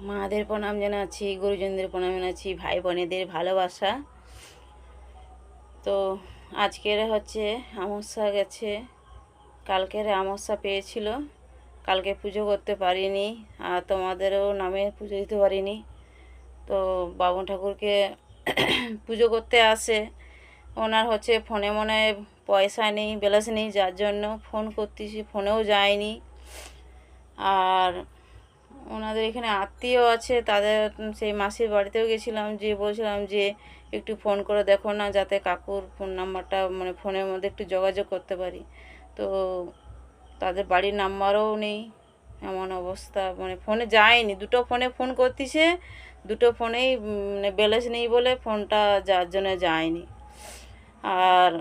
মাদের প্রণাম জানাচ্ছি, গুরুজনদের প্রণাম জানাচ্ছি, ভাই বোনেদের ভালোবাসা। তো আজকের হচ্ছে আমাবস্যা গেছে, কালকের আমাবস্যা পেয়েছিল, কালকে পুজো করতে পারিনি, আর তোমাদেরও নামে পুজো দিতে পারিনি। তো বাবন ঠাকুরকে পুজো করতে আসে, ওনার হচ্ছে ফোনে মনে হয় পয়সা নেই, ব্যালেন্স নেই, যার জন্য ফোন করতেছি, ফোনেও যায়নি। আর ওনাদের এখানে আত্মীয় আছে, তাদের সেই মাসির বাড়িতেও গেছিলাম, যে বলছিলাম যে একটু ফোন করে দেখো না, যাতে কাকুর ফোন নাম্বারটা মানে ফোনের মধ্যে একটু যোগাযোগ করতে পারি। তো তাদের বাড়ির নাম্বারও নেই, এমন অবস্থা, মানে ফোনে যায়নি। দুটো ফোনে ফোন করতেছে, দুটো ফোনেই মানে ব্যালেন্স নেই বলে ফোনটা যার জন্য যায়নি, আর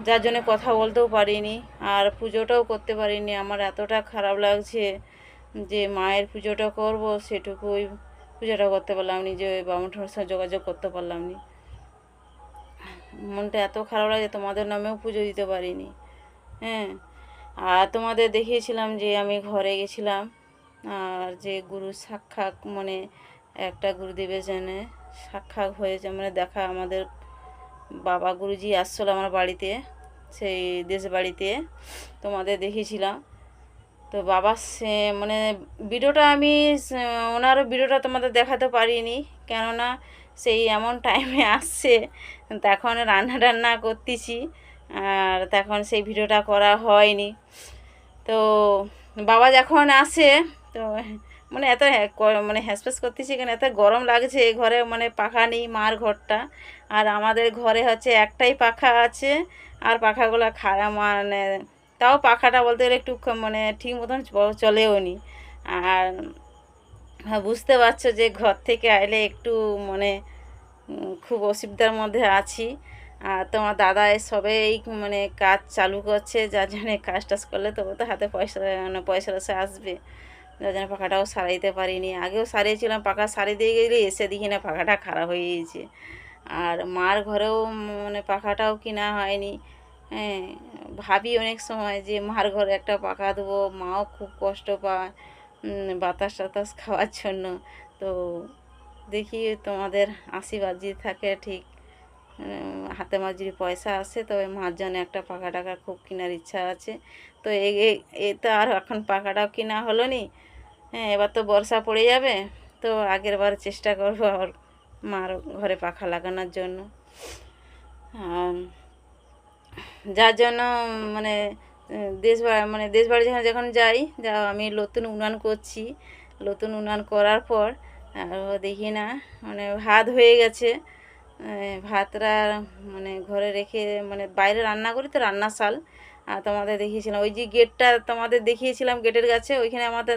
যার জন্য কথা বলতেও পারিনি, আর পুজোটাও করতে পারিনি। আমার এতটা খারাপ লাগছে যে মায়ের পুজোটা করব, সেটুকুই পুজোটা করতে পারলাম নি, যে ওই বামুন ঠাকুরের সাথে যোগাযোগ করতে পারলাম নি। মনটা এত খারাপ লাগে, তোমাদের নামেও পুজো দিতে পারিনি। হ্যাঁ, আর তোমাদের দেখিয়েছিলাম যে আমি ঘরে গেছিলাম, আর যে গুরু সাক্ষাৎ মানে একটা গুরুদেবের জন্য সাক্ষাৎ হয়েছে, মানে দেখা, আমাদের বাবা গুরুজি আসছিল আমার বাড়িতে, সেই দেশ বাড়িতে তোমাদের দেখিয়েছিলাম। তো বাবা সে মানে ভিডিওটা আমি ওনারও ভিডিওটা তোমাদের দেখাতে পারিনি, কেননা সেই এমন টাইমে আসছে, তখন রান্না টান্না করতেছি, আর তখন সেই ভিডিওটা করা হয়নি। তো বাবা যখন আসে, তো মানে এত মানে হ্যাসপ্যাস করতেছি, কেন এত গরম লাগছে ঘরে, মানে পাখা নেই মার ঘরটা, আর আমাদের ঘরে হচ্ছে একটাই পাখা আছে, আর পাখাগুলো খারাপ, মানে তাও পাখাটা বলতে গেলে একটু মানে ঠিক মতন চলেও নি। আর বুঝতে পারছো যে ঘর থেকে আইলে একটু মানে খুব অসুবিধার মধ্যে আছি। আর তোমার দাদা সবে এই মানে কাজ চালু করছে, যার জন্য কাজ টাজ করলে তবু তো হাতে পয়সা, মানে পয়সা টয়সা আসবে, যার জন্য পাখাটাও সারাইতে পারিনি। আগেও সারিয়েছিলাম, পাখা সারিয়ে দিয়ে গেলে এসে দেখি না পাখাটা খারাপ হয়ে গিয়েছে। আর মার ঘরেও মানে পাখাটাও কিনা হয়নি। হ্যাঁ, ভাবি অনেক সময় যে মার ঘরে একটা পাখা দেবো, মাও খুব কষ্ট পায় বাতাস টাতাস খাওয়ার জন্য। তো দেখি তোমাদের আশীর্বাদ যদি থাকে ঠিক, হাতে মার যদি পয়সা আসে, তবে মার জন্য একটা পাখা টাকা খুব কেনার ইচ্ছা আছে। তো এ তো আর এখন পাখাটাও কিনা হলো নি। হ্যাঁ, এবার তো বর্ষা পড়ে যাবে, তো আগের বার চেষ্টা করবো আবার মার ঘরে পাখা লাগানোর জন্য। যার জন্য মানে মানে দেশ বাড়ি যখন যখন যাই, যা আমি নতুন উনান করছি, নতুন উনান করার পর দেখি না মানে ভাত হয়ে গেছে। ভাতটা মানে ঘরে রেখে, মানে বাইরে রান্না করি তো রান্নার শাল, আর তোমাদের দেখিয়েছিলাম ওই যে গেটটা, তোমাদের দেখিয়েছিলাম গেটের কাছে, ওইখানে আমাদের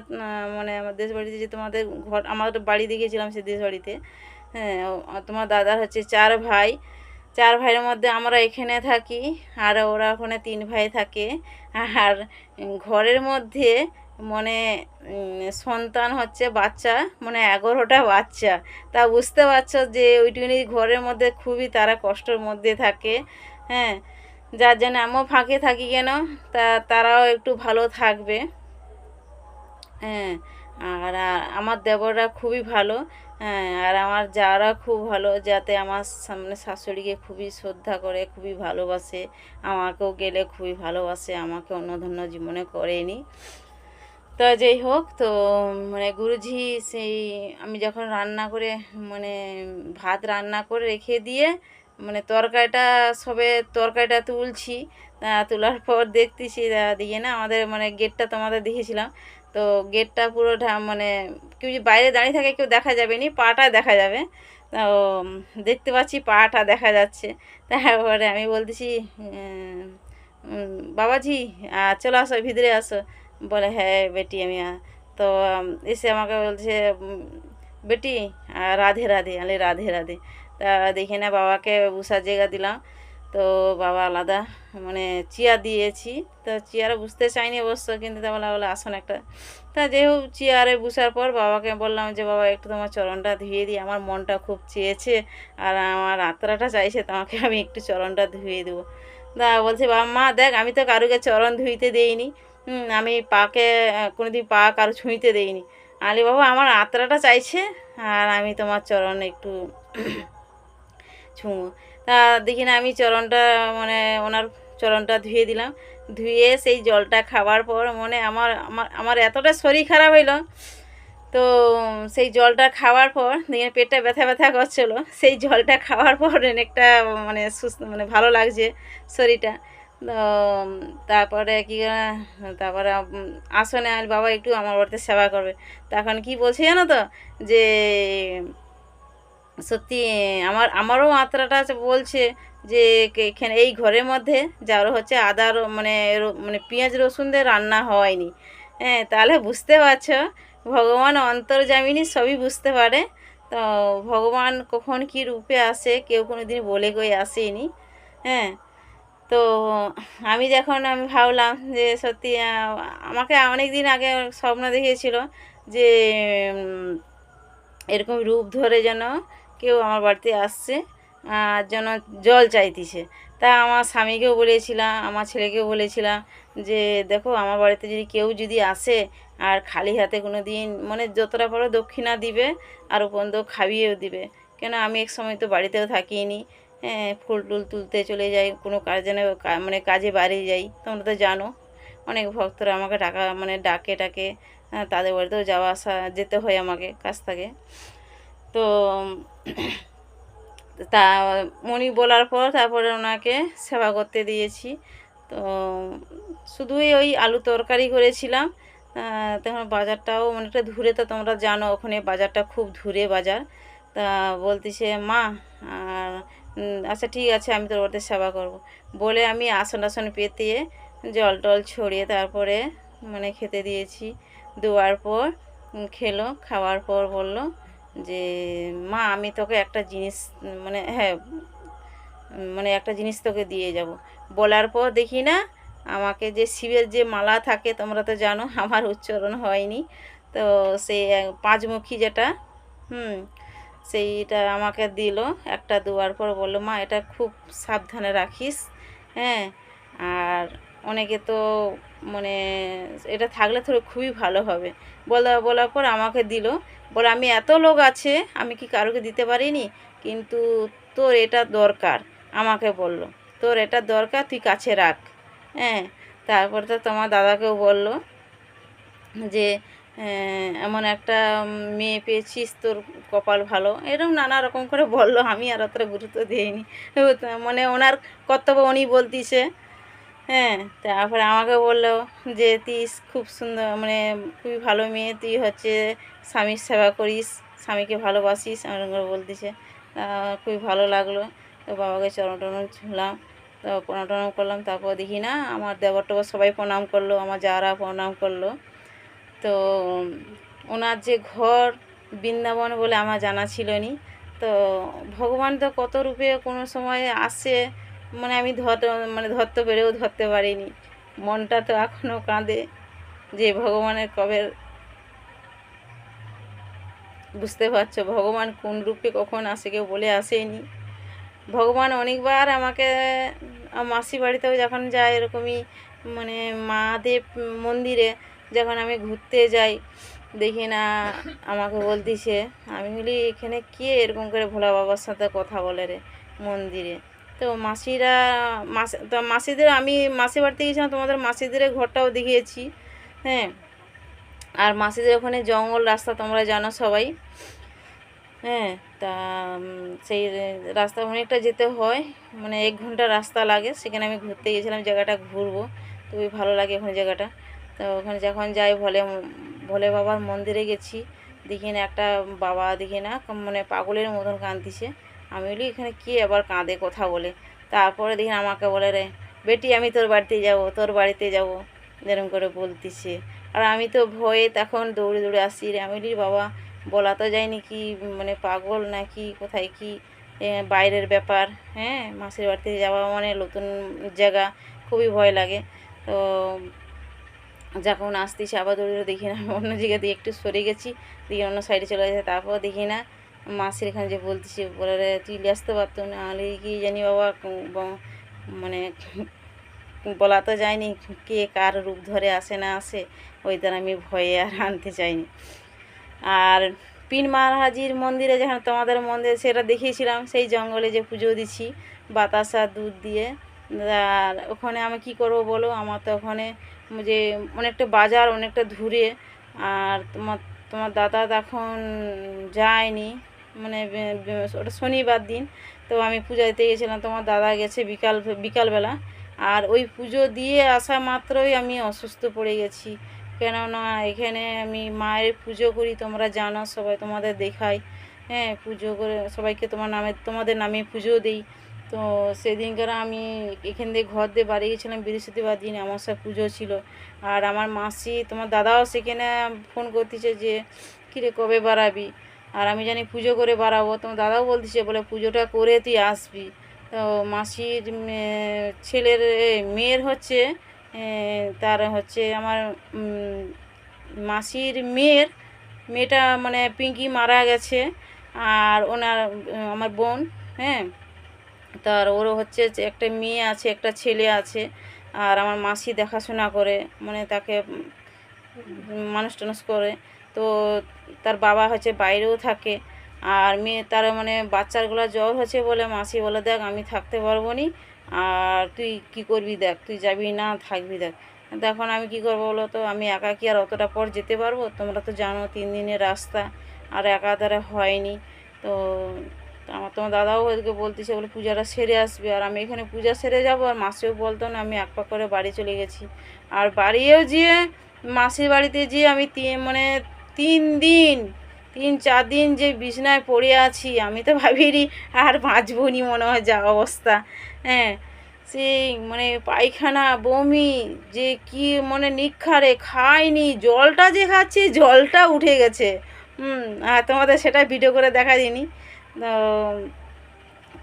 মানে আমার দেশ বাড়িতে যে তোমাদের ঘর, আমাদের বাড়ি দেখিয়েছিলাম সেই দেশ বাড়িতে। হ্যাঁ, তোমার দাদার হচ্ছে 4 ভাই, 4 ভাইয়ের মধ্যে আমরা এখানে থাকি, আর ওরা ওখানে 3 ভাই থাকে। আর ঘরের মধ্যে মানে সন্তান হচ্ছে বাচ্চা, মানে 11টা বাচ্চা। তা বুঝতে পারছো যে ওইটুকুনি ঘরের মধ্যে খুবই তারা কষ্টের মধ্যে থাকে। হ্যাঁ, যার জন্য আমিও ফাঁকে থাকি, কেন তারাও একটু ভালো থাকবে। হ্যাঁ, আর আমার দেবররা খুবই ভালো। হ্যাঁ, আর আমার জারা খুব ভালো, যাতে আমার সামনে শাশুড়িকে খুবই শ্রদ্ধা করে, খুবই ভালোবাসে, আমাকেও গেলে খুবই ভালোবাসে, আমাকে অন্যধন্য জীবনে করেনি। তো যাই হোক, তো মানে গুরুজি সেই আমি যখন রান্না করে মানে ভাত রান্না করে রেখে দিয়ে, মানে তরকারিটা সবে তরকারিটা তুলছি, তোলার পর দেখতেছি দিয়ে না আমাদের মানে গেটটা তোমাদের দেখেছিলাম, তো গেটটা পুরো মানে কেউ যদি বাইরে দাঁড়িয়ে থাকে কেউ দেখা যাবে নি, পাটা দেখা যাবে। তো দেখতে পাচ্ছি পাটা দেখা যাচ্ছে। তারপরে আমি বলতেছি বাবাজি চলো আসো, ভিতরে আসো। বলে হ্যাঁ বেটি আমি তো এসে আমাকে বলছে বেটি রাধে রাধে, আলে রাধে রাধে। তা দেখি না বাবাকে বসার জায়গা দিলাম, তো বাবা আলাদা মানে চেয়ার দিয়েছি। তো চেয়ারে বুঝতে চাইনি অবশ্য, কিন্তু তা বলে আসুন একটা। তা যেই হোক চেয়ারে বসার পর বাবাকে বললাম যে বাবা একটু তোমার চরণটা ধুয়ে দিই, আমার মনটা খুব চেয়েছে, আর আমার আত্মাটা চাইছে তোমাকে আমি একটু চরণটা ধুয়ে দেবো। তা বলছে বাবা মা দেখ, আমি তো কারুকে চরণ ধুইতে দেইনি, আমি পাকে কোনোদিন পা কারো ছুঁইতে দেইনি, আলি বাবা আমার আত্রাটা চাইছে, আর আমি তোমার চরণ একটু ছুঁবো। তা দেখি না আমি চরণটা মানে ওনার চরণটা ধুয়ে দিলাম। ধুয়ে সেই জলটা খাওয়ার পর মানে আমার আমার আমার এতটা শরীর খারাপ হইলো। তো সেই জলটা খাওয়ার পর দেখি পেটটা ব্যথা ব্যথা করছিলো, সেই জলটা খাওয়ার পর অনেকটা মানে সুস্থ মানে ভালো লাগছে শরীরটা। তো তারপরে কি তারপরে আসনে আর বাবা একটু আমার বাড়িতে সেবা করবে। তখন কি বলছে জানো তো, যে সত্যি আমারও মাত্রাটা বলছে যে এখানে এই ঘরের মধ্যে যারও হচ্ছে আদা মানে মানে পেঁয়াজ রসুন দিয়ে রান্না হয়নি। হ্যাঁ, তাহলে বুঝতে পারছো ভগবান অন্তর্যামিনী সবই বুঝতে পারে। তো ভগবান কখন কী রূপে আসে কেউ কোনো দিন বলে কই আসেনি। হ্যাঁ, তো আমি ভাবলাম যে সত্যি আমাকে অনেক দিন আগে স্বপ্ন দেখিয়েছিল যে এরকম রূপ ধরে যেন কেউ আমার বাড়িতে আসছে, আর যেন জল চাইতিছে। তা আমার স্বামীকেও বলেছিলাম, আমার ছেলেকেও বলেছিলাম যে দেখো আমার বাড়িতে যদি কেউ যদি আসে আর খালি হাতে কোনো দিন মানে যতটা পারো দক্ষিণা দিবে, আর উপরন্ত খাইয়েও দিবে। কেন আমি এক সময় তো বাড়িতেও থাকিনি, হ্যাঁ, ফুল টুল তুলতে চলে যাই, কোনো কাজে মানে কাজে বাইরে যাই, তোমরা তো জানো। অনেক ভক্তরা আমাকে মানে ডাকে, তাদের বাড়িতেও যাওয়া আসা যেতে হয় আমাকে কাছ থেকে। তো তা মণি বলার পর তারপরে ওনাকে সেবা করতে দিয়েছি। তো শুধুই ওই আলু তরকারি করেছিলাম। তখন বাজারটাও অনেকটা দূরে, তো তোমরা জানো ওখানে বাজারটা খুব দূরে বাজার। তা বলতেছে মা আর আচ্ছা ঠিক আছে আমি তোর বাড়িতে সেবা করব বলে আমি আসন টাসন পেতে জল টল ছড়িয়ে তারপরে মানে খেতে দিয়েছি। দেওয়ার পর খেলো, খাওয়ার পর বলল যে মা আমি তোকে একটা জিনিস মানে হ্যাঁ মানে একটা জিনিস তোকে দিয়ে যাব। বলার পর দেখি না আমাকে যে শিবের যে মালা থাকে তোমরা তো জানো, আমার উচ্চারণ হয়নি। তো সেই পাঁচমুখী যেটা সেইটা আমাকে দিল একটা। দেওয়ার পর বললো মা এটা খুব সাবধানে রাখিস। হ্যাঁ, আর অনেকে তো মানে এটা থাকলে তোর খুবই ভালো হবে। বলার পর আমাকে দিল। বলে আমি এত লোক আছে আমি কি কারোকে দিতে পারিনি, কিন্তু তোর এটা দরকার। আমাকে বলল তোর এটা দরকার, তুই কাছে রাখ। হ্যাঁ, তারপর তো তোমার দাদাকেও বলল যে এমন একটা মেয়ে পেয়েছিস, তোর কপাল ভালো, এরকম নানা রকম করে বলল। আমি আর অতটা গুরুত্ব দিইনি, মানে ওনার কর্তব্য উনি বলতিছে। হ্যাঁ, তারপরে আমাকে বললো যে তুই খুব সুন্দর মানে খুবই ভালো মেয়ে, তুই হচ্ছে স্বামীর সেবা করিস, স্বামীকে ভালোবাসিস, এরকম করে বলতিছে। খুবই ভালো লাগলো। তো বাবাকে চরণ টরণ ছুঁলাম, তো প্রণাম টরণ করলাম। তারপর দেখি না আমার দেবর টেবর সবাই প্রণাম করলো, আমার যারা প্রণাম করলো। তো ওনার যে ঘর বৃন্দাবন বলে আমার জানা ছিল না। তো ভগবান তো কত রূপে কোনো সময় আসে, মানে আমি ধরতে পেরেও ধরতে পারিনি। মনটা তো এখনও কাঁদে যে ভগবানের কবে বুঝতে পারছো ভগবান কোন রূপে কখন আসে কেউ বলে আসেনি। ভগবান অনেকবার আমাকে মাসি বাড়িতেও যখন যাই এরকমই মানে মহাদেব মন্দিরে যখন আমি ঘুরতে যাই দেখি না আমাকে বলতিছে। আমি বলি এখানে কে এরকম করে ভোলা বাবার সাথে কথা বলে রে মন্দিরে। তো মাসিরা তো মাসিদের আমি মাসি বাড়িতে গিয়েছিলাম, তোমাদের মাসিদের ঘরটাও দেখিয়েছি। হ্যাঁ, আর মাসিদের ওখানে জঙ্গল রাস্তা তোমরা জানো সবাই। হ্যাঁ, তা সেই রাস্তা অনেকটা যেতে হয়, মানে 1 ঘন্টা রাস্তা লাগে। সেখানে আমি ঘুরতে গিয়েছিলাম, জায়গাটা ঘুরবো, খুবই ভালো লাগে ওখানে জায়গাটা। তো ওখানে যখন যাই ভোলে বাবার মন্দিরে গেছি, দেখি না একটা বাবা দেখি না মানে পাগলের মতন কাঁদতিছে। আমি বলি এখানে কে আবার কাঁদে কথা বলে। তারপরে দেখি আমাকে বলে রে বেটি আমি তোর বাড়িতে যাব, তোর বাড়িতে যাব, এরকম করে বলতিছে। আর আমি তো ভয়ে তখন দৌড়ে দৌড়ে আসি রে। আমি বলি বাবা বলা তো যায়নি কি মানে পাগল নাকি কোথায় কি বাইরের ব্যাপার। হ্যাঁ, মাসির বাড়িতে যাওয়া মানে নতুন জায়গা, খুবই ভয় লাগে। তো যখন আসতেছি আবার দৌড়ে দৌড়ে দেখি না আমি অন্য জায়গা দিয়ে একটু সরে গেছি, দিয়ে অন্য সাইডে চলে গেছে। তারপর দেখি না মাসির এখানে যে বলতেছি বলে রে তুই আসতে পারতো না, আলে কি জানি বাবা মানে বলা তো যায়নি কে কার রূপ ধরে আসে না আসে, ওই দ্বারা আমি ভয়ে আর আনতে চাইনি। আর পীর মহারাজের মন্দিরে যেখানে তোমাদের মন্দির সেটা দেখিয়েছিলাম, সেই জঙ্গলে যে পুজো দিচ্ছি বাতাসা দুধ দিয়ে। আর ওখানে আমি কি করব বলো, আমার তো ওখানে যে অনেকটা বাজার অনেকটা দূরে, আর তোমার তোমার দাদা তখন যায়নি, মানে ওটা শনিবার দিন। তো আমি পূজা দিতে গেছিলাম, তোমার দাদা গেছে বিকালবেলা। আর ওই পুজো দিয়ে আসা মাত্রই আমি অসুস্থ পড়ে গেছি। কেননা এখানে আমি মায়ের পুজো করি, তোমরা জানো, সবাই তোমাদের দেখাই, হ্যাঁ, পুজো করে সবাইকে তোমাদের নামে পুজো দিই। তো সেদিনকার আমি এখান দিয়ে ঘর দিয়ে বাড়ি গেছিলাম, বৃহস্পতিবার দিন আমাবস্যা পুজো ছিল। আর আমার মাসি তোমার দাদাও সেখানে ফোন করতেছে যে কিরে কবে বাড়াবি। আর আমি জানি পুজো করে বাড়াবো, তোমার দাদাও বলতেছে বলে পুজোটা করে তুই আসবি। তো মাসির ছেলের মেয়ের হচ্ছে তার হচ্ছে আমার মাসির মেয়েটা মানে পিঙ্কি মারা গেছে। আর ওনার আমার বোন, হ্যাঁ, তার ওরও হচ্ছে যে একটা মেয়ে আছে একটা ছেলে আছে। আর আমার মাসি দেখাশোনা করে, মানে তাকে মানুষ টানুষ করে। তো তার বাবা হচ্ছে বাইরেও থাকে। আর মেয়ে তার মানে বাচ্চাগুলো জ্বর হচ্ছে বলে মাসি বলে দেখ আমি থাকতে পারবো নি, আর তুই কি করবি দেখ, তুই যাবি না থাকবি দেখ। এখন আমি কি করবো বলো তো, আমি একা কি আর অতটা পর যেতে পারবো? তোমরা তো জানো 3 দিনের রাস্তা, আর একা দ্বারা হয়নি। তো তোমার দাদাও ওদেরকে বলতেছে বলে পূজাটা সেরে আসবে, আর আমি এখানে পূজা সেরে যাব। আর মাসিও বলতো না, আমি এক পা করে বাড়ি চলে গেছি। আর বাড়িও যেয়ে মাসির বাড়িতে যেয়ে আমি মানে 3 দিন 3-4 দিন যে বিছনায় পড়ে আছি, আমি তো ভাবিনি আর বাঁচবো নি, মনে হয় যা অবস্থা। হ্যাঁ, সেই মানে পায়খানা বমি যে কি মানে নিক্ষারে খাইনি, জলটা যে খাচ্ছি জলটা উঠে গেছে। আর তোমাদের সেটা ভিডিও করে দেখা দিইনি। তো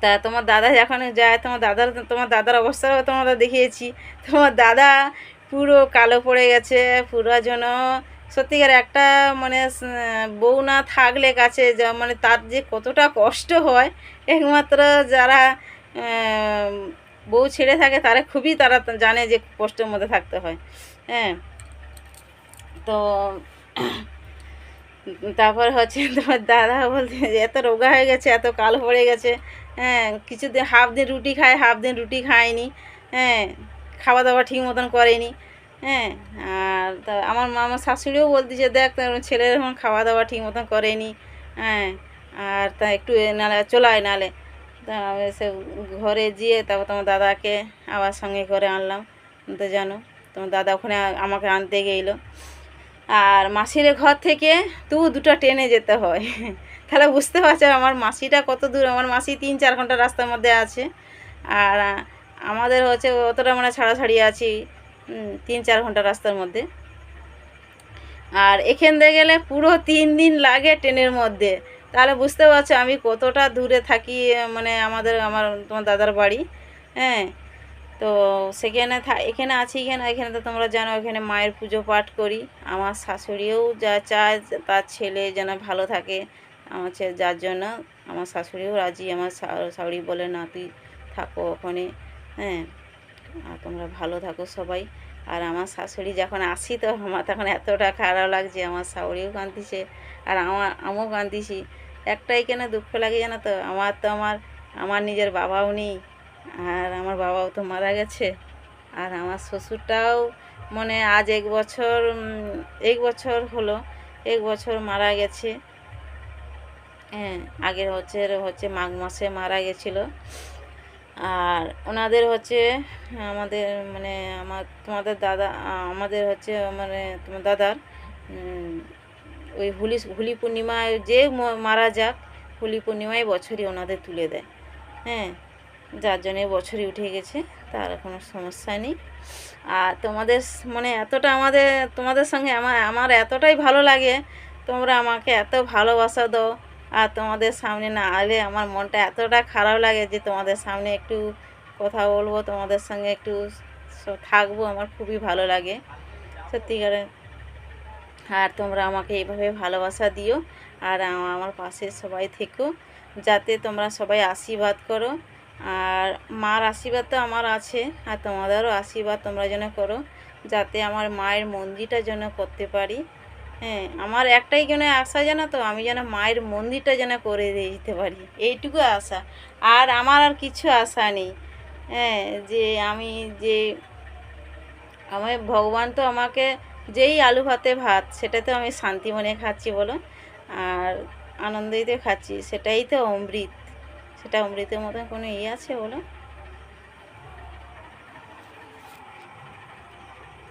তা তোমার দাদা যখন যায়, তোমার দাদার অবস্থাও তোমাদের দেখিয়েছি। তোমার দাদা পুরো কালো পড়ে গেছে পুরো যেন। সত্যিকার একটা মানে বউ না থাকলে কাছে যা মানে তার যে কতটা কষ্ট হয়, একমাত্র যারা বউ ছেড়ে থাকে তারা জানে যে কষ্টের মধ্যে থাকতে হয়। হ্যাঁ, তো তারপর হচ্ছে তোমার দাদা বলতে যে এত রোগা হয়ে গেছে, এত কালো পড়ে গেছে। হ্যাঁ, কিছুদিন হাফ দিন রুটি খায়, হাফ দিন রুটি খায়নি। হ্যাঁ, খাওয়া দাওয়া ঠিক মতন করেনি। হ্যাঁ, আর তা আমার শাশুড়িও বলতেছে দেখ তোর ছেলের এখন খাওয়া দাওয়া ঠিক মতন করেনি। হ্যাঁ, আর তা একটু নালে চলায় নালে। তা সে ঘরে যেয়ে তারপর তোমার দাদাকে আবার সঙ্গে করে আনলাম। তো জানো তোমার দাদা ওখানে আমাকে আনতে গেলো। আর মাসির ঘর থেকে দুটো ট্রেনে যেতে হয়। তাহলে বুঝতে পারছো আমার মাসিটা কত দূর। আমার মাসি 3-4 ঘন্টা রাস্তার মধ্যে আছে। আর আমাদের হচ্ছে অতটা মানে ছাড়াছাড়ি আছি 3-4 ঘন্টা রাস্তার মধ্যে। আর এখান থেকে গেলে পুরো 3 দিন লাগে ট্রেনের মধ্যে। তাহলে বুঝতে পারছো আমি কতটা দূরে থাকি, মানে আমার তোমার দাদার বাড়ি। হ্যাঁ, তো সেখানে এখানে আছি, এখানে তো তোমরা জানো এখানে মায়ের পুজো পাঠ করি। আমার শাশুড়িও যা চায় তার ছেলে যেন ভালো থাকে, আমার যার জন্য আমার শাশুড়িও রাজি। আমার শাশুড়ি বলে না তুই থাকো ওখানে, হ্যাঁ, আর তোমরা ভালো থাকো সবাই। আর আমার শাশুড়ি যখন আসি তো আমার তখন এতটা খারাপ লাগছে, আমার শাশুড়িও কাঁদতিছে আর আমিও কাঁদতেছি। একটাই কেন দুঃখ লাগে জানো তো, আমার নিজের বাবাও নেই, আর আমার বাবাও তো মারা গেছে। আর আমার শ্বশুরটাও মানে আজ 1 বছর হলো, 1 বছর মারা গেছে। হ্যাঁ, আগের হচ্ছে মাঘ মাসে মারা গেছিলো। আর ওনাদের হচ্ছে আমাদের মানে তোমাদের দাদা আমাদের হচ্ছে মানে তোমার দাদার ওই হোলি পূর্ণিমায় যে মারা যাক, হোলি পূর্ণিমায় বছরই ওনাদের তুলে দেয়। হ্যাঁ, যার জন্যে বছরই উঠে গেছে, তার কোনো সমস্যা নেই। আর তোমাদের মানে এতটা তোমাদের সঙ্গে আমার এতটাই ভালো লাগে, তোমরা আমাকে এত ভালোবাসা দাও। আর তোমাদের সামনে না এলে আমার মনটা এতটা খারাপ লাগে যে তোমাদের সামনে একটু কথা বলবো, তোমাদের সঙ্গে একটু থাকবো, আমার খুবই ভালো লাগে সত্যিকারে। আর তোমরা আমাকে এইভাবে ভালোবাসা দিও, আর আমার পাশে সবাই থেকো, যাতে তোমরা সবাই আশীর্বাদ করো। আর মার আশীর্বাদ তো আমার আছে, আর তোমাদেরও আশীর্বাদ তোমরা যেন করো, যাতে আমার মায়ের মন্দিরটা যেন করতে পারি। হ্যাঁ, আমার একটাই যেন আশা, জানো তো, আমি যেন মায়ের মন্দিরটা যেন করে দিয়ে যেতে পারি, এইটুকু আশা। আর আমার আর কিছু আশা নেই। হ্যাঁ, যে আমি যে আমার ভগবান তো আমাকে যেই আলু ভাতে ভাত, সেটা তো আমি শান্তি মনে খাচ্ছি বলো, আর আনন্দেই তো খাচ্ছি, সেটাই তো অমৃত। সেটা অমৃতের মতন কোনো ইয়ে আছে বলো?